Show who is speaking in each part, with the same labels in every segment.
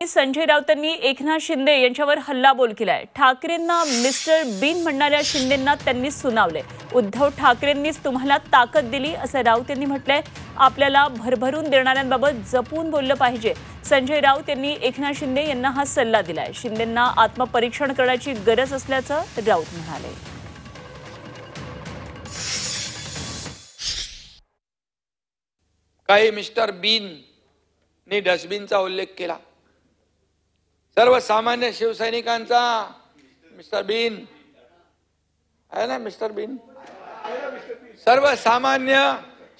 Speaker 1: संजय राऊतांनी एकनाथ शिंदे यांच्यावर हल्लाबोल केलाय। ठाकरेंना मिस्टर बीन म्हणणाऱ्या शिंदेंना त्यांनी सुनावले। उद्धव ठाकरेंनीच तुम्हाला ताकद दिली असं राऊत यांनी म्हटलंय। आपल्याला भरभरून देणाऱ्यांबाबत जपून बोललं पाहिजे। संजय राऊत यांनी एकनाथ शिंदे यांना हा सल्ला दिलाय। शिंदेंना आत्मपरीक्षण करण्याची गरज असल्याचं राऊत म्हणाले।
Speaker 2: काही मिस्टर बीन ने डस्टबिनचा उल्लेख केला। सर्वसामान्य शिवसैनिकांचा मिस्टर बीन आहे ना, मिस्टर बीन सर्वसामान्य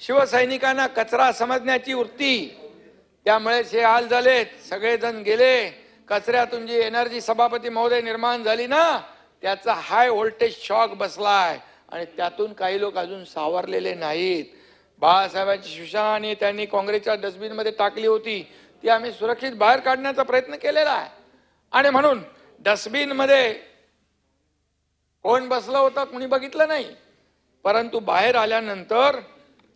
Speaker 2: शिवसैनिकांना कचरा समजण्याची वृत्ती, त्यामुळे हे हाल झालेत। सगळेजण गेले, कचऱ्यातून जी एनर्जी सभापती महोदय निर्माण झाली ना, त्याचा हाय व्होल्टेज शॉक बसलाय आणि त्यातून काही लोक अजून सावरलेले नाहीत। बाळासाहेबांची शिवशाही त्यांनी काँग्रेसच्या डस्टबिन मध्ये टाकली होती, ती आम्ही सुरक्षित बाहेर काढण्याचा प्रयत्न केलेला आहे। आणि म्हणून डस्टबिन मध्ये कोण बसलं होतं कुणी बघितलं नाही, परंतु बाहेर आल्यानंतर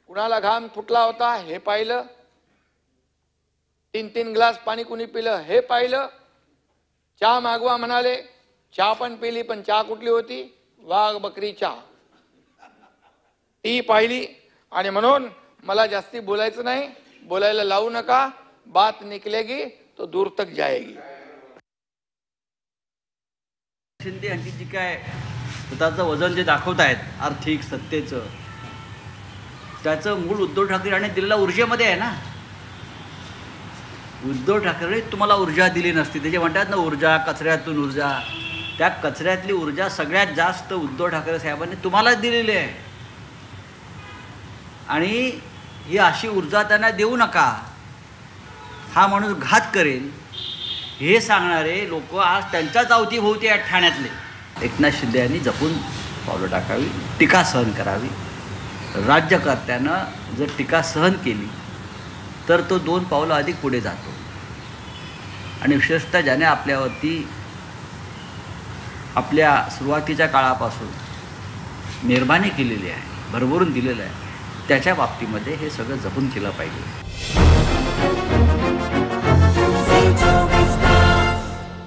Speaker 2: कुणाला घाम फुटला होता हे पाहिलं, 3-3 ग्लास पाणी कुणी पिलं हे पाहिलं, चहा मागवा म्हणाले, चहा पण पिली, पण चहा कुठली होती? वाघ बकरी चहा, ती पाहिली। आणि म्हणून मला जास्ती बोलायचं नाही, बोलायला लावू नका, बात निकलेगी तो दूर तक जाएगी।
Speaker 3: शिंदे यांची जी काय स्वतःचं वजन जे दाखवत आहेत आर्थिक सत्तेचं, त्याचं मूळ उद्धव ठाकरे यांनी दिलेल्या ऊर्जेमध्ये आहे ना। उद्धव ठाकरे तुम्हाला ऊर्जा दिली नसती, त्याचे म्हणतात ना ऊर्जा कचऱ्यातून ऊर्जा, त्या कचऱ्यातली ऊर्जा सगळ्यात जास्त उद्धव ठाकरे साहेबांनी तुम्हालाच दिलेली आहे। आणि ही अशी ऊर्जा त्यांना देऊ नका, हा माणूस घात करेल हे सांगणारे लोक आज त्यांच्याच अवतीभोवती आहेत ठाण्यातले। एकनाथ शिंदे यांनी जपून पावलं टाकावी, टीका सहन करावी। राज्यकर्त्यानं जर टीका सहन केली तर तो 2 पावलं अधिक पुढे जातो। आणि विशेषतः ज्याने आपल्यावरती आपल्या सुरुवातीच्या काळापासून मेहरबानी केलेली आहे, भरभरून दिलेलं आहे, त्याच्या बाबतीमध्ये हे सगळं जपून केलं पाहिजे।